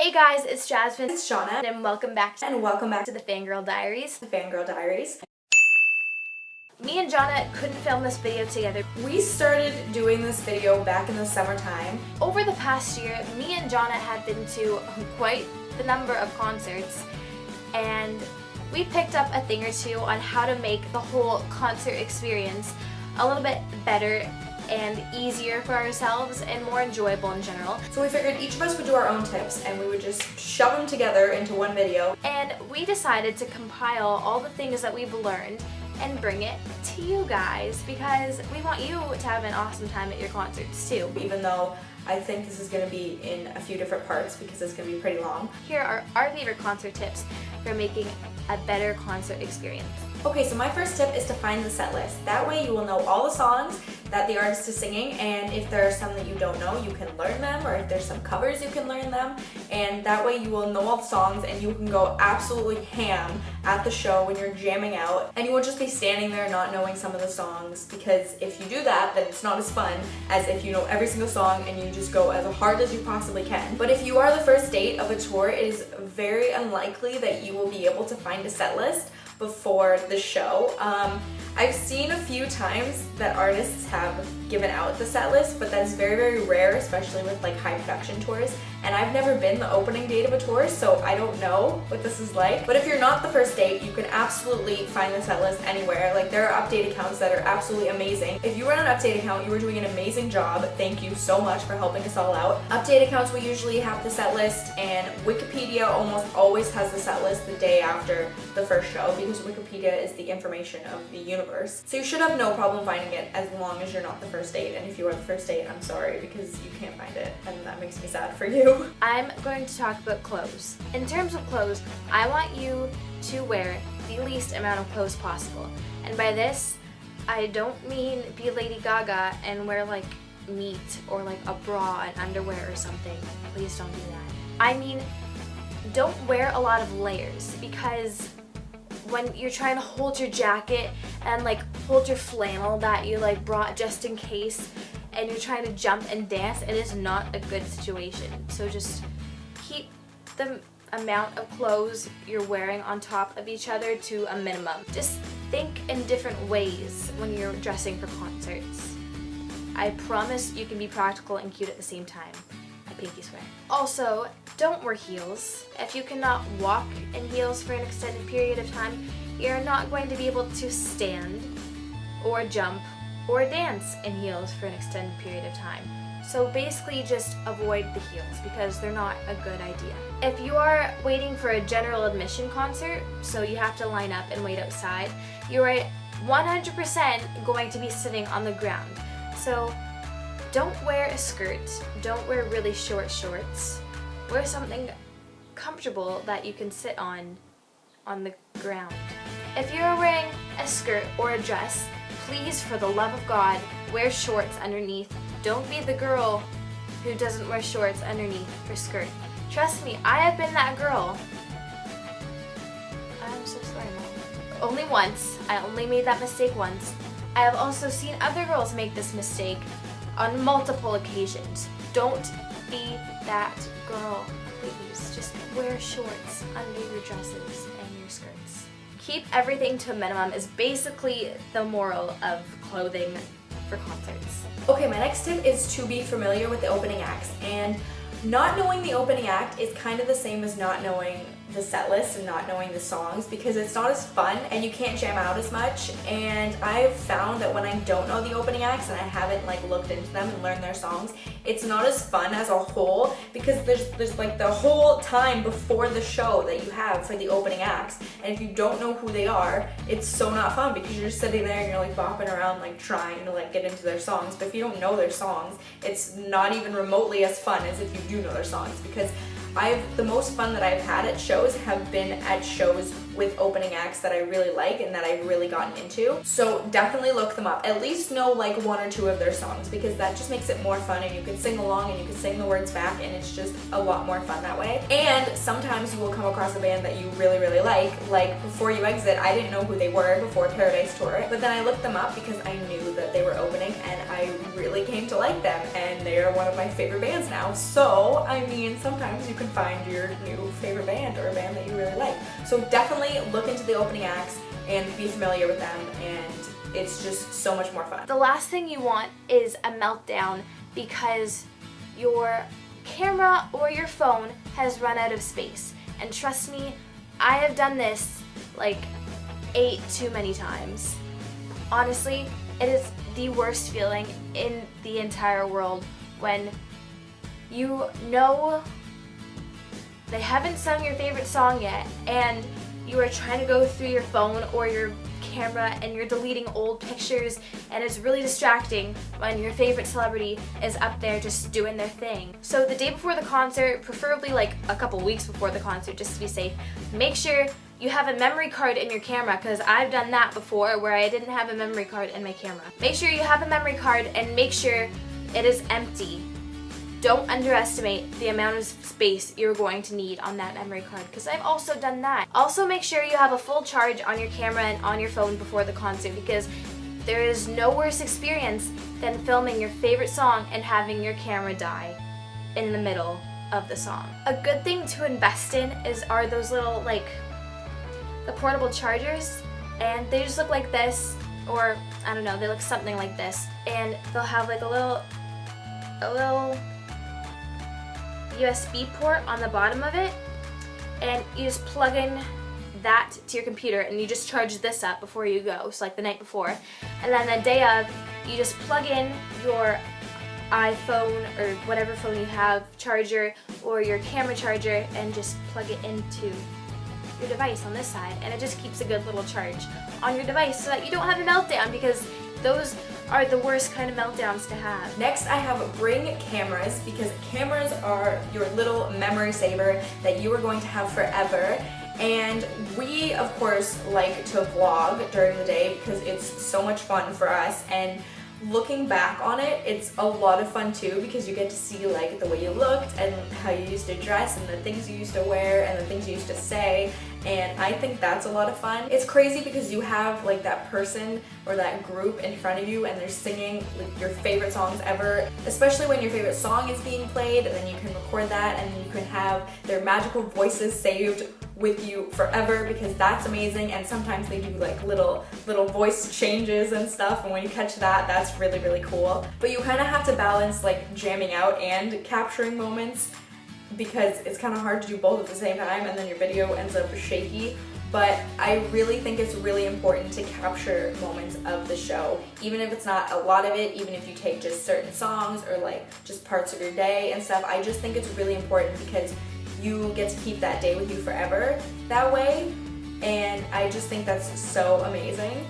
Hey guys, it's Jasmine. It's Shauna. And welcome back to the Fangirl Diaries. The Fangirl Diaries. Me and Jonna couldn't film this video together. We started doing this video back in the summertime. Over the past year, me and Jonna had been to quite the number of concerts, and we picked up a thing or two on how to make the whole concert experience a little bit better and easier for ourselves and more enjoyable in general. So we figured each of us would do our own tips and we would just shove them together into one video. And we decided to compile all the things that we've learned and bring it to you guys because we want you to have an awesome time at your concerts too. Even though I think this is going to be in a few different parts because it's going to be pretty long. Here are our favorite concert tips for making a better concert experience. Okay, so my first tip is to find the set list. That way you will know all the songs that the artist is singing, and if there are some that you don't know, you can learn them, or if there's some covers, you can learn them, and that way you will know all the songs and you can go absolutely ham at the show when you're jamming out, and you won't just be standing there not knowing some of the songs, because if you do that, then it's not as fun as if you know every single song and you just go as hard as you possibly can. But if you are the first date of a tour, it is very unlikely that you will be able to find a set list before the show. I've seen a few times that artists have given out the set list, but that's very, very rare, especially with like high production tours. And I've never been the opening date of a tour, so I don't know what this is like. But if you're not the first date, you can absolutely find the set list anywhere. Like, there are update accounts that are absolutely amazing. If you run an update account, you are doing an amazing job. Thank you so much for helping us all out. Update accounts will usually have the set list, and Wikipedia almost always has the set list the day after the first show because Wikipedia is the information of the universe. So you should have no problem finding it as long as you're not the first date. And if you are the first date, I'm sorry because you can't find it, and that makes me sad for you. I'm going to talk about clothes. In terms of clothes, I want you to wear the least amount of clothes possible. And by this, I don't mean be Lady Gaga and wear like meat or like a bra and underwear or something. Please don't do that. I mean, don't wear a lot of layers, because when you're trying to hold your jacket and like hold your flannel that you like brought just in case, and you're trying to jump and dance, it is not a good situation. So just keep the amount of clothes you're wearing on top of each other to a minimum. Just think in different ways when you're dressing for concerts. I promise you can be practical and cute at the same time. I pinky swear. Also, don't wear heels. If you cannot walk in heels for an extended period of time, you're not going to be able to stand or jump or dance in heels for an extended period of time. So basically just avoid the heels because they're not a good idea. If you are waiting for a general admission concert, so you have to line up and wait outside, you're 100% going to be sitting on the ground. So don't wear a skirt, don't wear really short shorts. Wear something comfortable that you can sit on the ground. If you're wearing a skirt or a dress, please, for the love of God, wear shorts underneath. Don't be the girl who doesn't wear shorts underneath her skirt. Trust me, I have been that girl. I'm so sorry, Mom. Only once. I only made that mistake once. I have also seen other girls make this mistake on multiple occasions. Don't be that girl, please. Just wear shorts under your dresses and your skirts. Keep everything to a minimum is basically the moral of clothing for concerts. Okay, my next tip is to be familiar with the opening acts, and not knowing the opening act is kind of the same as not knowing the set list and not knowing the songs, because it's not as fun and you can't jam out as much. And I've found that when I don't know the opening acts and I haven't like looked into them and learned their songs, it's not as fun as a whole, because there's like the whole time before the show that you have for the opening acts, and if you don't know who they are, it's so not fun because you're just sitting there and you're like bopping around like trying to like get into their songs. But if you don't know their songs, it's not even remotely as fun as if you do know their songs, because the most fun that I've had at shows have been at shows with opening acts that I really like and that I've really gotten into. So definitely look them up. At least know like one or two of their songs, because that just makes it more fun and you can sing along and you can sing the words back, and it's just a lot more fun that way. And sometimes you will come across a band that you really, really like. Like Before You Exit, I didn't know who they were before Paradise Tour, but then I looked them up because I knew that they were opening and I I really came to like them, and they are one of my favorite bands now. So, I mean, sometimes you can find your new favorite band or a band that you really like. So definitely look into the opening acts and be familiar with them, and it's just so much more fun. The last thing you want is a meltdown because your camera or your phone has run out of space. And trust me, I have done this like 8 too many times. Honestly, it is the worst feeling in the entire world when you know they haven't sung your favorite song yet and you are trying to go through your phone or your camera and you're deleting old pictures, and it's really distracting when your favorite celebrity is up there just doing their thing. So the day before the concert, preferably like a couple weeks before the concert just to be safe, make sure you have a memory card in your camera, because I've done that before where I didn't have a memory card in my camera. Make sure you have a memory card and make sure it is empty. Don't underestimate the amount of space you're going to need on that memory card, because I've also done that. Also make sure you have a full charge on your camera and on your phone before the concert, because there is no worse experience than filming your favorite song and having your camera die in the middle of the song. A good thing to invest in are those little the portable chargers, and they just look like this, or I don't know, they look something like this, and they'll have like a little USB port on the bottom of it, and you just plug in that to your computer and you just charge this up before you go, so like the night before, and then the day of you just plug in your iPhone or whatever phone you have charger or your camera charger and just plug it into your device on this side, and it just keeps a good little charge on your device so that you don't have a meltdown, because those are the worst kind of meltdowns to have. Next, I have bring cameras, because cameras are your little memory saver that you are going to have forever. And we, of course, like to vlog during the day because it's so much fun for us. And looking back on it, it's a lot of fun too, because you get to see like the way you looked and how you used to dress and the things you used to wear and the things you used to say, and I think that's a lot of fun. It's crazy because you have like that person or that group in front of you and they're singing like your favorite songs ever, especially when your favorite song is being played, and then you can record that and you can have their magical voices saved with you forever, because that's amazing. And sometimes they do like little voice changes and stuff, and when you catch that, that's really, really cool. But you kind of have to balance like jamming out and capturing moments, because it's kind of hard to do both at the same time and then your video ends up shaky. But I really think it's really important to capture moments of the show, even if it's not a lot of it, even if you take just certain songs or like just parts of your day and stuff. I just think it's really important because you get to keep that day with you forever that way, and I just think that's so amazing.